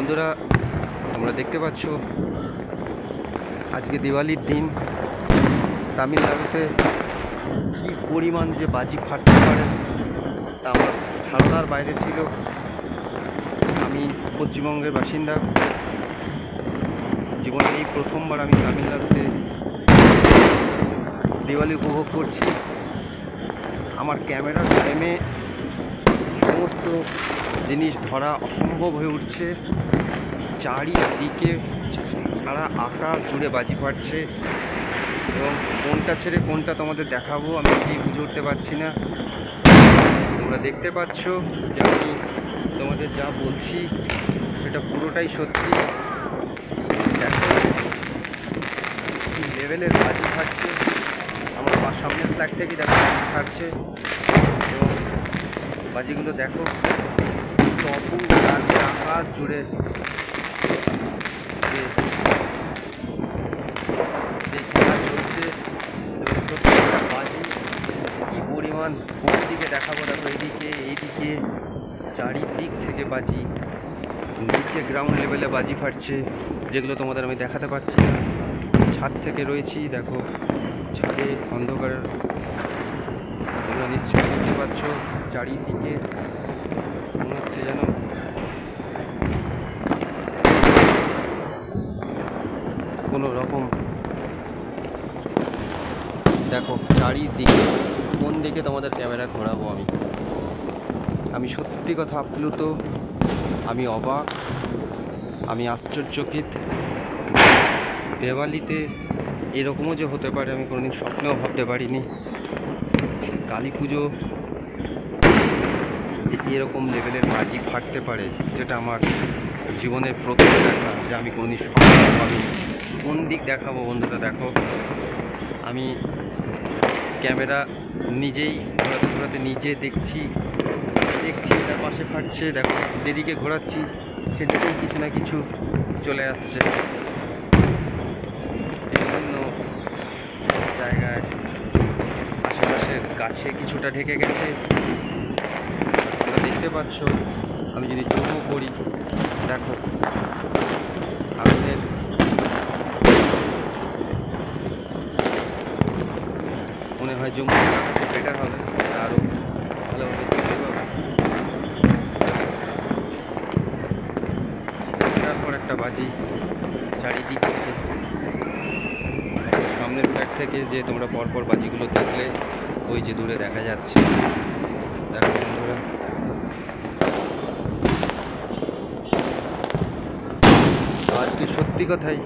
বন্ধুরা, তোমরা দেখতে পাচ্ছ আজকে দিওয়ালির দিন তামিলনাড়ুতে কি পরিমাণ যে বাজি ফাটতে পারে তা আমার ধারণার বাইরে ছিল। আমি পশ্চিমবঙ্গের বাসিন্দা, জীবনে এই প্রথমবার আমি তামিলনাড়ুতে দিওয়ালি উপভোগ করছি। আমার ক্যামেরার ফ্রেমে সমস্ত জিনিস ধরা অসম্ভব হয়ে উঠছে। চারিদিকে সারা আকাশ জুড়ে বাজি ফাটছে এবং কোনটা ছেড়ে কোনটা তোমাদের দেখাবো আমি নিজেই বুঝে উঠতে পারছি না। তোমরা দেখতে পাচ্ছ যে আমি তোমাদের যা বলছি সেটা পুরোটাই সত্যি। দেখো কি লেভেলের বাজি ফাটছে, আমার সামনের ফ্ল্যাট থেকে দেখো বাজি ফাটছে এবং বাজিগুলো দেখো অপূর্ব লাগে। আকাশ জুড়ে যে খেলা চলছে এবং প্রত্যেকটা বাজি কি পরিমাণ, কোন দিকে দেখাবো দেখো, এইদিকে চারিদিক থেকে বাজি, নিচে গ্রাউন্ড লেভেলে বাজি ফাটছে যেগুলো তোমাদের আমি দেখাতে পারছি না। ছাদ থেকে রয়েছি, দেখো ছাদে অন্ধকারের, তোমরা নিশ্চয়ই বুঝতে পারছো চারিদিকে মনে হচ্ছে যেন কোনো রকম। দেখো চারিদিকে, কোন দিকে তোমাদের ক্যামেরা ঘোরাবো আমি সত্যি কথা আপ্লুত, আমি অবাক, আমি আশ্চর্যচকিত। দেওয়ালিতে এরকমও যে হতে পারে আমি কোনোদিন স্বপ্নেও ভাবতে পারিনি। কালী পুজো যে এরকম লেভেলের বাজি ফাটতে পারে যেটা আমার জীবনের প্রথম দেখা, যে আমি কোনোদিন স্বপ্নেও ভাবিনি। কোন দিক দেখাবো বন্ধুরা, দেখো আমি ক্যামেরা নিজেই ঘোরাতে ঘোরাতে নিজে দেখছি তার পাশে ফাটছে। দেখো যেদিকে ঘোরাচ্ছি সেদিকেই কিছু না কিছু চলে আসছে। বিভিন্ন জায়গায় আশেপাশের গাছে কিছুটা ঢেকে গেছে, তোমরা দেখতে পাচ্ছ। আমি যদি জুমও করি, দেখো আগুনের মনে হয় জুম বেটার হবে, আরও ভালোভাবে দেখতে পাবে। একটার পর একটা বাজি চারিদিক থেকে, সামনের ফ্ল্যাট থেকে যে তোমরা পরপর বাজিগুলো দেখলে ওই যে দূরে দেখা যাচ্ছে। দেখো বন্ধুরা, আজকে সত্যি কথাই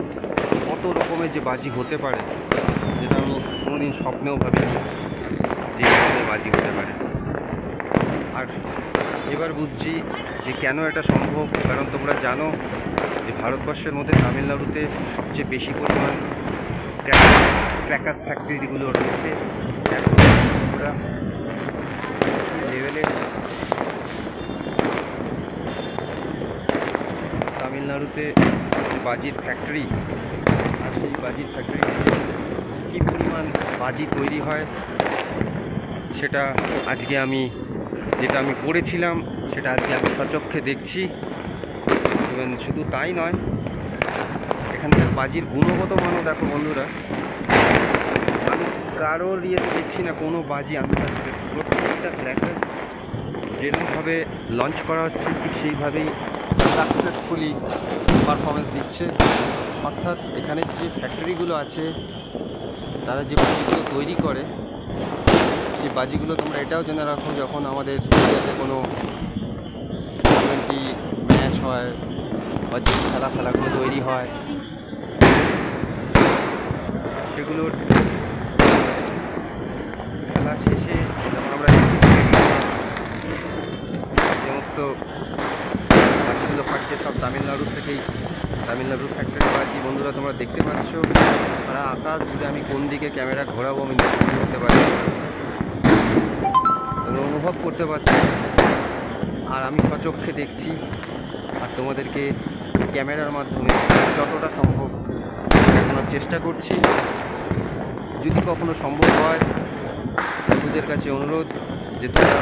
কত রকমের যে বাজি হতে পারে যেটা আমি কোনোদিন স্বপ্নেও ভাবিনি যে এখানে বাজি হতে পারে। আর এবার বুঝছি যে কেন এটা সম্ভব, কারণ তোমরা জানো যে ভারতবর্ষের মধ্যে তামিলনাড়ুতে সবচেয়ে বেশি পরিমাণ ক্র্যাকার্স ফ্যাক্টরিগুলো রয়েছে। এখন ওরা লেভেলে তামিলনাড়ুতে বাজির ফ্যাক্টরি, আর সেই বাজির ফ্যাক্টরি কী পরিমাণ বাজি তৈরি হয় সেটা আজকে যেটা আমি পড়েছিলাম সেটা আজকে আমি সচক্ষে দেখছি। এবং শুধু তাই নয়, এখানকার বাজির গুণগত মানও দেখো বন্ধুরা, আমি কারোর ইয়েতে দেখছি না কোনো বাজি আনসাকসেস। প্রত্যেকটা ক্র্যাকার যেরকমভাবে লঞ্চ করা হচ্ছে ঠিক সেইভাবেই সাকসেসফুলি পারফরমেন্স দিচ্ছে। অর্থাৎ এখানে যে ফ্যাক্টরিগুলো আছে তারা যে বাজিগুলো তৈরি করে সেই বাজিগুলো তোমরা এটাও জেনে রাখো, যখন আমাদের ইন্ডিয়াতে কোনো টুর্নামেন্টি ম্যাচ হয় বা যে খেলাগুলো তৈরি হয় সেগুলোর খেলা শেষে যখন আমরা সমস্ত বাজিগুলো ফাটছে সব তামিলনাড়ুর ফ্যাক্টরি বাজি। বন্ধুরা তোমরা দেখতে পাচ্ছ সারা আকাশ জুড়ে, আমি কোন দিকে ক্যামেরা ঘোরাবো আমি নিশ্চিত করতে পারছি, তোমরা অনুভব করতে পারছো। আর আমি সচক্ষে দেখছি আর তোমাদেরকে ক্যামেরার মাধ্যমে যতটা সম্ভব দেখানোর চেষ্টা করছি। যদি কখনো সম্ভব হয় বন্ধুদের কাছে অনুরোধ যে তোমরা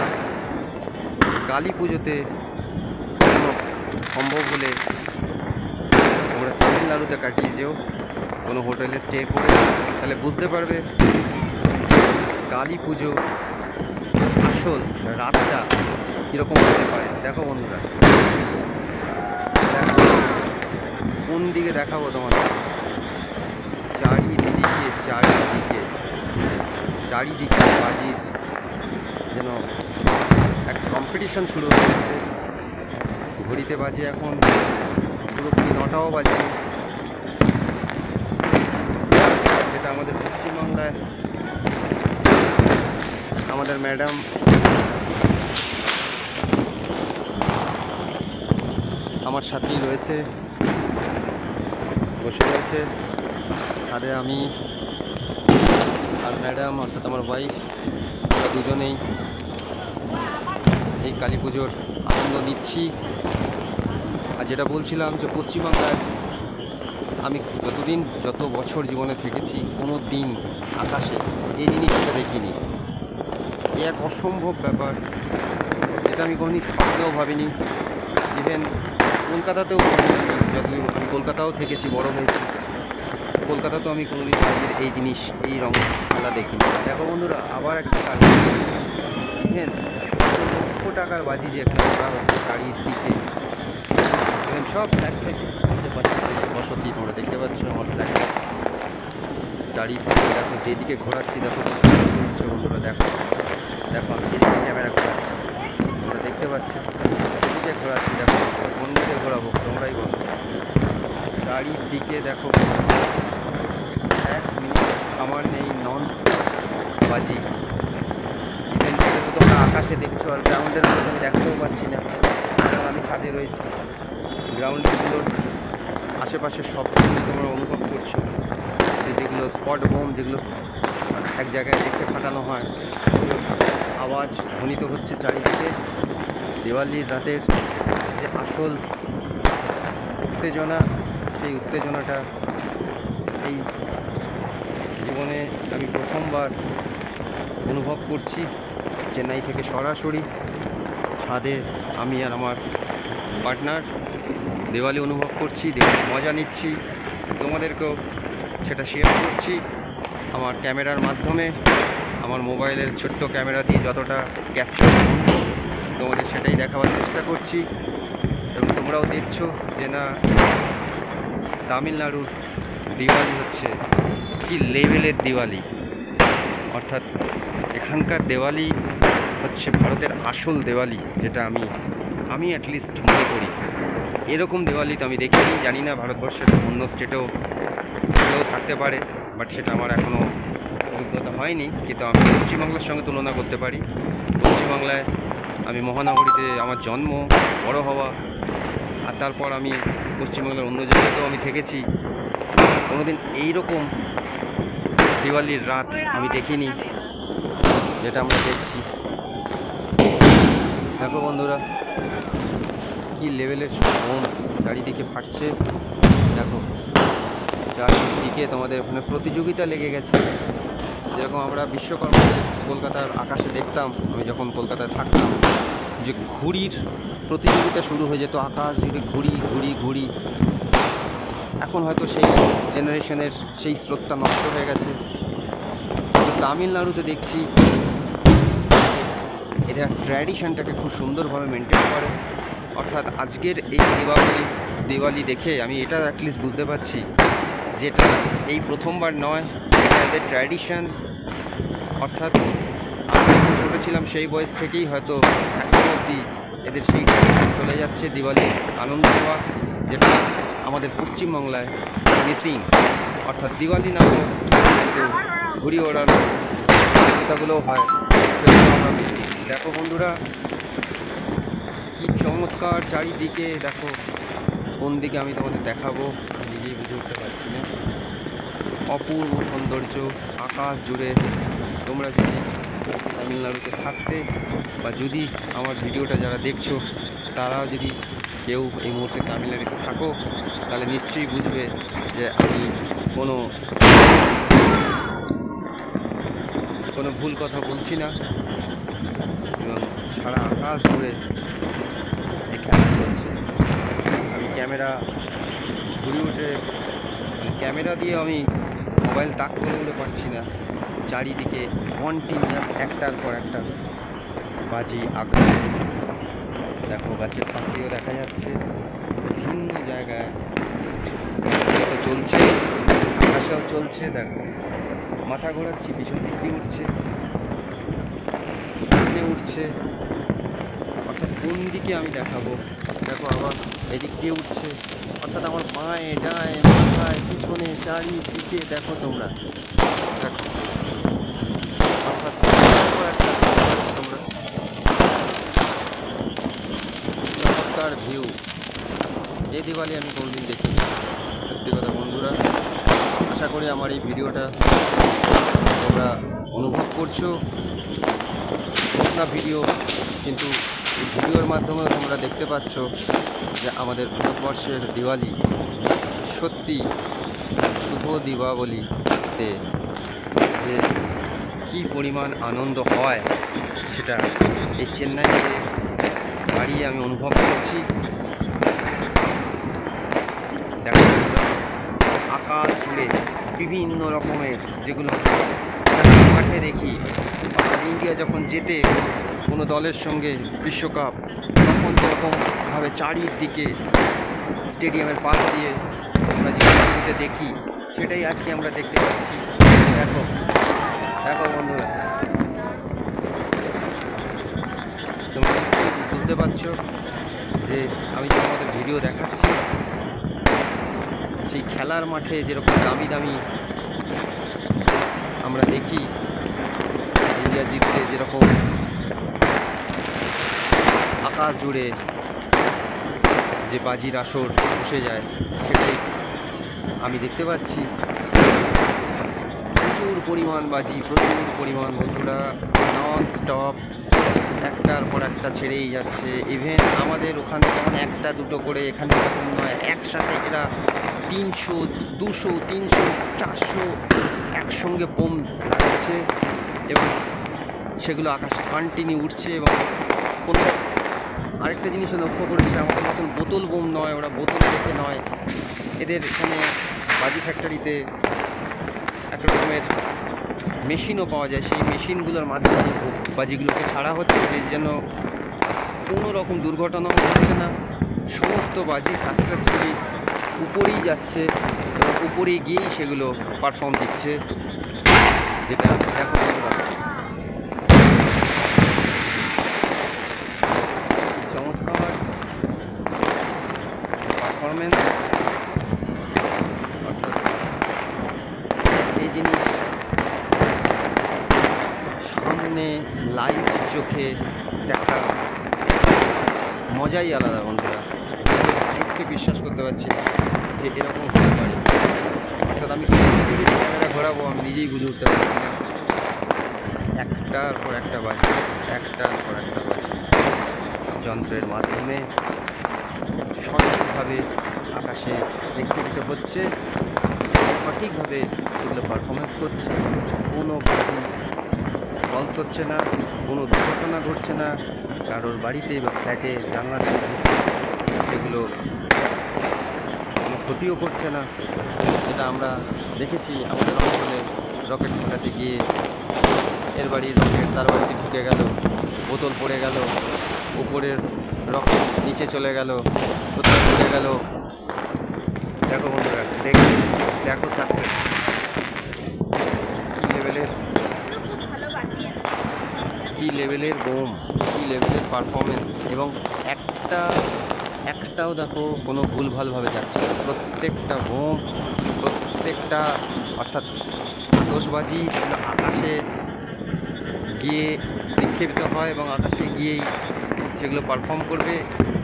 কালী পুজোতে সম্ভব হলে তোমরা তামিলনাড়ুতে কাটিয়ে যেও কোনো হোটেলে স্টে করে, তাহলে বুঝতে পারবে কালী পুজো আসল রাতটা কীরকম হতে পারে। দেখো বন্ধুরা, দেখো কোন দিকে দেখাবো তোমাদের, চারিদিকে চারিদিকে চারিদিকে বাজির যেন এক কম্পিটিশন শুরু হয়ে গেছে। ঘড়িতে বাজে এখন পুরোপুরি 9টাও বাজে, যেটা আমাদের পশ্চিমবাংলায় আমাদের ম্যাডাম আমার সাথেই রয়েছে, বসে রয়েছে ছাদে। আমি আর ম্যাডাম অর্থাৎ আমার ওয়াইফ, আমরা দুজনেই এই কালী পুজোর আনন্দ নিচ্ছি। আর যেটা বলছিলাম যে পশ্চিমবাংলায় আমি যত বছর জীবনে থেকেছি কোনো দিন আকাশে এই জিনিসটা দেখিনি। এ এক অসম্ভব ব্যাপার, এটা আমি কোনোদিন স্বপ্নেও ভাবিনি। ইভেন কলকাতাতেও যতদিন আমি কলকাতাও থেকেছি, বড় হয়েছি, কলকাতাতেও আমি কোনোদিন এই জিনিস এই রঙ খেলা দেখিনি। দেখো বন্ধুরা, আবার একটা কালী, ইভেন লক্ষ টাকার বাজি যে এখানে করা হচ্ছে চারিদিকে, ইভেন সব ফ্ল্যাট থেকে বসতি তোমরা দেখতে পাচ্ছ আমার ফ্ল্যাটটা চারিদিকে। দেখো যেদিকে ঘোরাচ্ছি দেখো কিছু উঠছে বন্ধুরা, দেখো দেখো আমি যেদিকে ক্যামেরা ঘোরাচ্ছি তোমরা দেখতে পাচ্ছ, যেদিকে ঘোরাচ্ছি দেখো, কোন দিকে ঘোরাবো তোমরাই বলো। চারিদিকে দেখো, এক মিনিট আমার নেই, নন স্টপ বাজি। ইভেন যেটা তো তোমরা আকাশে দেখছো আর গ্রাউন্ডের মধ্যে আমি দেখতেও পাচ্ছি না, কারণ আমি ছাদে রয়েছি। গ্রাউন্ডেরগুলোর আশেপাশের সব কিছুই তোমরা অনুভব করছো, যেগুলো স্পট বোম যেগুলো এক জায়গায় দেখে ফাটানো হয়, আওয়াজ ধ্বনিত হচ্ছে চারিদিকে। দিওয়ালির রাতের যে আসল উত্তেজনা, সেই উত্তেজনাটা এই জীবনে আমি প্রথমবার অনুভব করছি। চেন্নাই থেকে সরাসরি ছাদে আমি আর আমার পার্টনার দিওয়ালি অনুভব করছি, দিওয়ালি মজা নিচ্ছি, তোমাদেরকেও সেটা শেয়ার করছি আমার ক্যামেরার মাধ্যমে। আমার মোবাইলের ছোট্ট ক্যামেরা দিয়ে যতটা ক্যাপচার তোমাদের সেটাই দেখাবার চেষ্টা করছি। এবং তোমরাও দেখছো যে না, তামিলনাড়ুর দিওয়ালি হচ্ছে কি লেভেলের দিওয়ালি, অর্থাৎ এখানকার দিওয়ালি হচ্ছে ভারতের আসল দিওয়ালি, যেটা আমি অ্যাটলিস্ট মনে করি। এরকম দিওয়ালি তো আমি দেখিনি, জানি না ভারতবর্ষের অন্য স্টেটেও থাকতে পারে, বাট সেটা আমার এখনও অভিজ্ঞতা হয়নি। কিন্তু আমি পশ্চিমবাংলার সঙ্গে তুলনা করতে পারি। পশ্চিমবাংলায় আমি মহানগরীতে আমার জন্ম, বড় হওয়া, আর তারপর আমি পশ্চিমবাংলার অন্য জায়গাতেও আমি থেকেছি। কোনোদিন এইরকম দিওয়ালির রাত আমি দেখিনি যেটা আমরা দেখছি। দেখো বন্ধুরা, কি লেভেলের বোম চারিদিকে ফাটছে। দেখো চারিদিকে তোমাদের ওখানে প্রতিযোগিতা লেগে গেছে, যেরকম আমরা বিশ্বকর্মা কলকাতার আকাশে দেখতাম, আমি যখন কলকাতায় থাকতাম, যে ঘুড়ির প্রতিযোগিতা শুরু হয়ে যেত আকাশ জুড়ে, ঘুড়ি ঘুড়ি ঘুড়ি। এখন হয়তো সেই জেনারেশনের সেই স্রোতটা নষ্ট হয়ে গেছে। তামিলনাড়ুতে দেখছি এরা ট্র্যাডিশনটাকে খুব সুন্দরভাবে মেনটেন করে। অর্থাৎ আজকের এই দিওয়ালি দেখে আমি এটা অ্যাটলিস্ট বুঝতে পারছি যেটা এই প্রথমবার নয়, এটা এদের ট্র্যাডিশন। অর্থাৎ আমি যখন ছোটো ছিলাম সেই বয়স থেকেই হয়তো এখনো অবধি এদের সেই ট্র্যাডিশন চলে যাচ্ছে, দিওয়ালি আনন্দ হওয়া, যেটা আমাদের পশ্চিমবাংলায় মিসিং। অর্থাৎ দিওয়ালি নামক কিন্তু ঘুড়ি ওড়ানো প্রতিযোগিতাগুলোও হয়, সেগুলো আমরা মিসিং। দেখো বন্ধুরা, কি চমৎকার চারিদিকে। দেখো কোন দিকে আমি তোমাদের দেখাবো নিজেই বুঝে উঠতে পারছি না। অপূর্ব সৌন্দর্য আকাশ জুড়ে। তোমরা যদি তামিলনাড়ুতে থাকতে বা যদি আমার ভিডিওটা যারা দেখছো তারাও যদি কেউ এই মুহূর্তে তামিলনাড়ুতে থাকো, তাহলে নিশ্চয়ই বুঝবে যে আমি কোনো ভুল কথা বলছি না। এবং সারা আকাশ জুড়ে এই খেলা চলছে। আমি ক্যামেরা ঘুরে ওঠে, ক্যামেরা দিয়ে আমি মোবাইল তাক করে উঠতে পারছি না। চারিদিকে কন্টিনিউয়াস একটার পর একটা বাজি আঘাত। দেখো গাছের ফাঁকিও দেখা যাচ্ছে, বিভিন্ন জায়গায় তো চলছে, আকাশেও চলছে। দেখো মাথা ঘোরাচ্ছি, পিছন দিক দিয়ে উঠছে, সামনে উঠছে, অর্থাৎ কোন দিকে আমি দেখাবো। দেখো আবার এদিক দিয়ে উঠছে, অর্থাৎ আমার পায়ে ডায়ে মাথায় পিছনে চারিদিকে দেখো তোমরা, দেখো অর্থাৎ একটা তোমরা চমৎকার ভিউ। এই দিওয়ালি আমি কোনোদিন দেখিনি, সত্যি কথা বন্ধুরা। আশা করি আমার এই ভিডিওটা তোমরা অনুভব করছো না ভিডিও, কিন্তু এই ভিডিওর মাধ্যমে তোমরা দেখতে পাচ্ছ যে আমাদের ভারতবর্ষের দিওয়ালি সত্যি শুভ দীপাবলিতে যে কী পরিমাণ আনন্দ হয় সেটা এই চেন্নাইতে দাঁড়িয়ে আমি অনুভব করছি। দেখো আকাশ জুড়ে বিভিন্ন রকমের, যেগুলো মাঠে দেখি, অর্থাৎ ইন্ডিয়া যখন জেতে কোনো দলের সঙ্গে বিশ্বকাপ, তখন যেরকমভাবে চারিদিকে স্টেডিয়ামের পাশ দিয়ে আমরা যে ছবিতে দেখি, সেটাই আজকে আমরা দেখতে পাচ্ছি। দেখো দেখো বন্ধুরা, তোমরা বুঝতে পারছো যে আমি যে আমাদের ভিডিও দেখাচ্ছি, সেই খেলার মাঠে যেরকম দামি দামি আমরা দেখি ইন্ডিয়া জিততে, যেরকম আকাশ জুড়ে যে বাজির আসর বসে যায়, সেটাই আমি দেখতে পাচ্ছি। প্রচুর পরিমাণ বাজি, প্রচুর পরিমাণ বন্ধুরা, নন স্টপ একটার পর একটা ছেড়েই যাচ্ছে। ইভেন আমাদের ওখানে যেমন একটা দুটো করে, এখানে এরকম নয়, একসাথে এরা 300, 200, 300, 400 একসঙ্গে বোম লাগাচ্ছে এবং সেগুলো আকাশে কন্টিনিউ উঠছে। এবং কোনো আরেকটা জিনিসও লক্ষ্য করেছি, আমাদের মতন বোতল বোম নয়, ওরা বোতল রেখে নয়, এদের এখানে বাজি ফ্যাক্টরিতে একটা রকমের মেশিনও পাওয়া যায়, সেই মেশিনগুলোর মাধ্যমে বাজিগুলোকে ছাড়া হচ্ছে, যে যেন কোনো রকম দুর্ঘটনাও হচ্ছে না। সমস্ত বাজি সাকসেসফুলি উপরেই যাচ্ছে এবং উপরেই গিয়েই সেগুলো পারফর্ম দিচ্ছে, যেটা দেখো চমৎকার পারফরমেন্স। অর্থাৎ এই জিনিস সামনে লাইভ চোখে দেখা মজাই আলাদা বন্ধুরা। চোখকে বিশ্বাস করতে পারছি না যে এরকম হতে পারে। অর্থাৎ আমি ক্যামেরা ঘোরাবো, আমি নিজেই বুঝে উঠতে পারছি না। একটার পর একটা বাজি, একটার পর একটা বাজি যন্ত্রের মাধ্যমে সঠিকভাবে আকাশে নিক্ষেপিত হচ্ছে, সঠিকভাবে সেগুলো পারফরমেন্স করছে। কোনো বাজি ফলস হচ্ছে না, কোনো দুর্ঘটনা ঘটছে না, কারোর বাড়িতে বা ফ্ল্যাটে জানলা দিয়ে সেগুলো কোনো ক্ষতিও করছে না। যেটা আমরা দেখেছি আমাদের অঞ্চলে রকেট ফাটাতে গিয়ে এর বাড়ির রকেট তার বাড়িতে ঢুকে গেল, বোতল পড়ে গেল, উপরের রকেট নিচে চলে গেল, কোথাও ঢুকে গেল। দেখো বন্ধুরা, দেখো সাকসেস কি লেভেলের বোম, কি লেভেলের পারফরমেন্স, এবং একটাও দেখো কোনো ভুলভালভাবে যাচ্ছে না। প্রত্যেকটা বোম, প্রত্যেকটা অর্থাৎ আতশবাজি সেগুলো আকাশে গিয়ে নিক্ষেপিত হয় এবং আকাশে গিয়েই সেগুলো পারফর্ম করবে।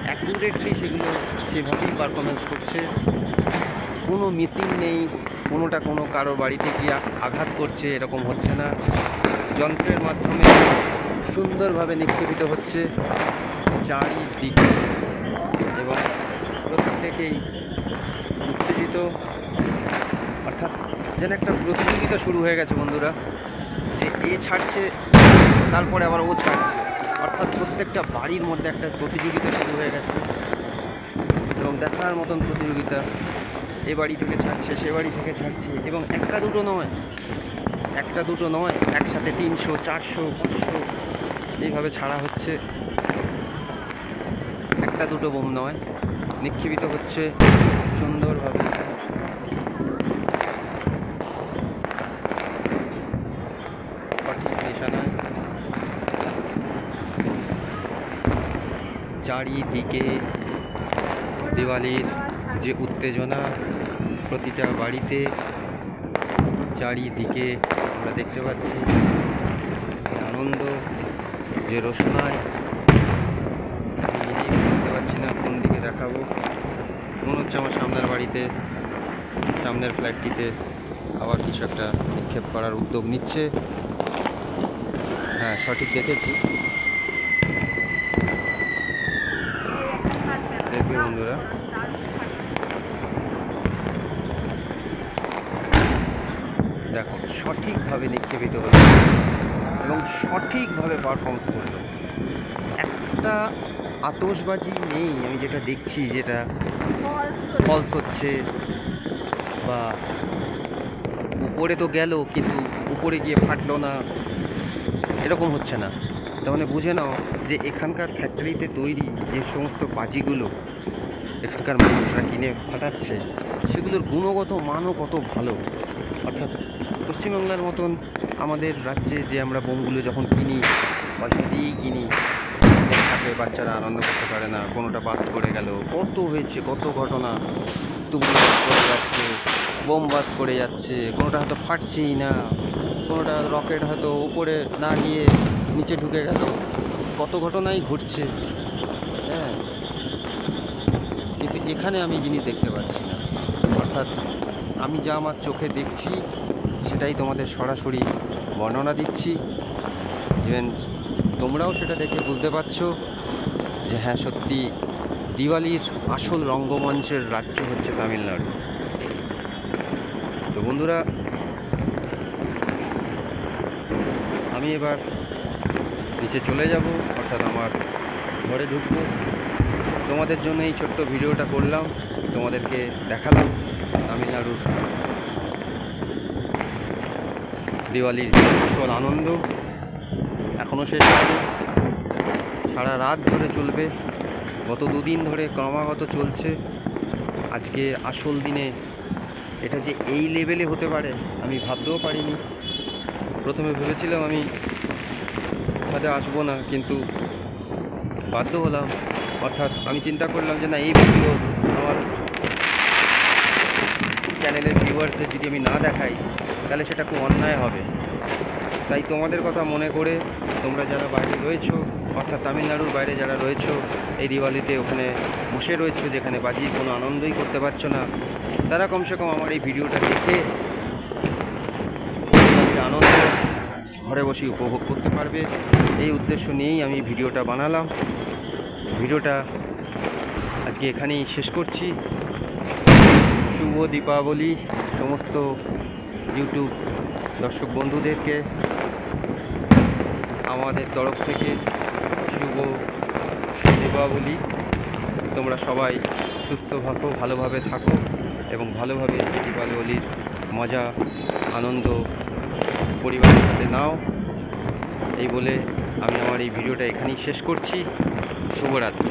অ্যাকুরেটলি সেগুলো সেভাবেই পারফরমেন্স করছে, কোনো মিসিং নেই, কোনোটা কোনো কারোর বাড়িতে গিয়ে আঘাত করছে এরকম হচ্ছে না। যন্ত্রের মাধ্যমে সুন্দরভাবে নিক্ষেপিত হচ্ছে চারিদিকে এবং প্রত্যেকেই উত্তেজিত। অর্থাৎ যেন একটা প্রতিযোগিতা শুরু হয়ে গেছে বন্ধুরা, যে এ ছাড়ছে তারপরে আবার ও ছাড়ছে, অর্থাৎ প্রত্যেকটা বাড়ির মধ্যে একটা প্রতিযোগিতা শুরু হয়ে গেছে এবং দেখার মতন প্রতিযোগিতা। এ বাড়ি থেকে ছাড়ছে, সে বাড়ি থেকে ছাড়ছে, এবং একটা দুটো নয়, একসাথে 300, 400, 500 এইভাবে ছাড়া হচ্ছে। একটা দুটো বোম নয়, নিক্ষেপিত হচ্ছে সুন্দরভাবে। সঠিক নিশানায় চারিদিকে দিওয়ালির যে উত্তেজনা, প্রতিটা বাড়িতে চারিদিকে আমরা দেখতে পাচ্ছি আনন্দ, যে রোশনাই। আমি নিজেই বুঝতে পারছি না কোন দিকে দেখাবো। মনে হচ্ছে আমার সামনের বাড়িতে, সামনের ফ্ল্যাটটিতে আবার কিছু একটা নিক্ষেপ করার উদ্যোগ নিচ্ছে। হ্যাঁ, সঠিক দেখেছি। দেখবে বন্ধুরা, দেখো সঠিকভাবে নিক্ষেপিত হলো এবং সঠিকভাবে পারফরমেন্স করলো। একটা আতশবাজি নেই আমি যেটা দেখছি, যেটা ফলস হচ্ছে, বা উপরে তো গেল কিন্তু উপরে গিয়ে ফাটলো না, এরকম হচ্ছে না। তার মানে বুঝে নাও যে এখানকার ফ্যাক্টরিতে তৈরি যে সমস্ত বাজিগুলো এখানকার মানুষরা কিনে ফাটাচ্ছে, সেগুলোর গুণগত মানও কত ভালো। অর্থাৎ পশ্চিমবাংলার মতন আমাদের রাজ্যে যে আমরা বোমগুলো যখন কিনি, পয়সা দিয়েই কিনি, থাকে বাচ্চারা আনন্দ করতে পারে না, কোনোটা বাস্ট করে গেল, কত হয়েছে, কত ঘটনা, তুবড়ি বাস্ট করে যাচ্ছে, বোম বাস্ট করে যাচ্ছে, কোনোটা হয়তো ফাটছেই না, কোনোটা রকেট হয়তো উপরে না গিয়ে নিচে ঢুকে গেল, কত ঘটনাই ঘটছে। হ্যাঁ, কিন্তু এখানে আমি জিনিস দেখতে পাচ্ছি না। অর্থাৎ আমি যা আমার চোখে দেখছি সেটাই তোমাদের সরাসরি বর্ণনা দিচ্ছি। ইভেন তোমরাও সেটা দেখে বুঝতে পারছো যে হ্যাঁ, সত্যি দিওয়ালির আসল রঙ্গমঞ্চের রাজ্য হচ্ছে তামিলনাড়ু। তো বন্ধুরা, আমি এবার নিচে চলে যাব, অর্থাৎ আমার ঘরে ঢুকবো। তোমাদের জন্য এই ছোট্ট ভিডিওটা করলাম, তোমাদেরকে দেখালাম তামিলনাড়ুর দিওয়ালির যে আসল আনন্দ। এখনও শেষ হয়নি, সারা রাত ধরে চলবে, গত দুদিন ধরে ক্রমাগত চলছে। আজকে আসল দিনে এটা যে এই লেভেলে হতে পারে আমি ভাবতেও পারিনি। প্রথমে ভেবেছিলাম আমি ছাদে আসবো না, কিন্তু বাধ্য হলাম। অর্থাৎ আমি চিন্তা করলাম যে না, এই ভিডিও আমার চ্যানেলের ভিউয়ার্সদের যদি আমি না দেখাই তাহলে সেটা খুব অন্যায় হবে। তাই তোমাদের কথা মনে করে তোমরা যারা বাইরে রয়েছো, অর্থাৎ তামিলনাড়ুর বাইরে যারা রয়েছো, এই দিওয়ালিতে ওখানে বসে রয়েছো, যেখানে বাজির কোনো আনন্দই করতে পারছো না, তারা কমসে কম আমার এই ভিডিওটা দেখে আনন্দ ঘরে বসে উপভোগ করতে পারবে। এই উদ্দেশ্য নিয়েই আমি ভিডিওটা বানালাম। ভিডিওটা আজকে এখানেই শেষ করছি। শুভ দীপাবলি সমস্ত ইউটিউব দর্শক বন্ধুদেরকে আমাদের তরফ থেকে শুভ দীপাবলি। তোমরা সবাই সুস্থ থাকো, ভালোভাবে থাকো এবং ভালোভাবে দীপাবলির মজা আনন্দ পরিবারের সাথে নাও। এই বলে আমি আমার এই ভিডিওটা এখানেই শেষ করছি। শুভরাত্রি।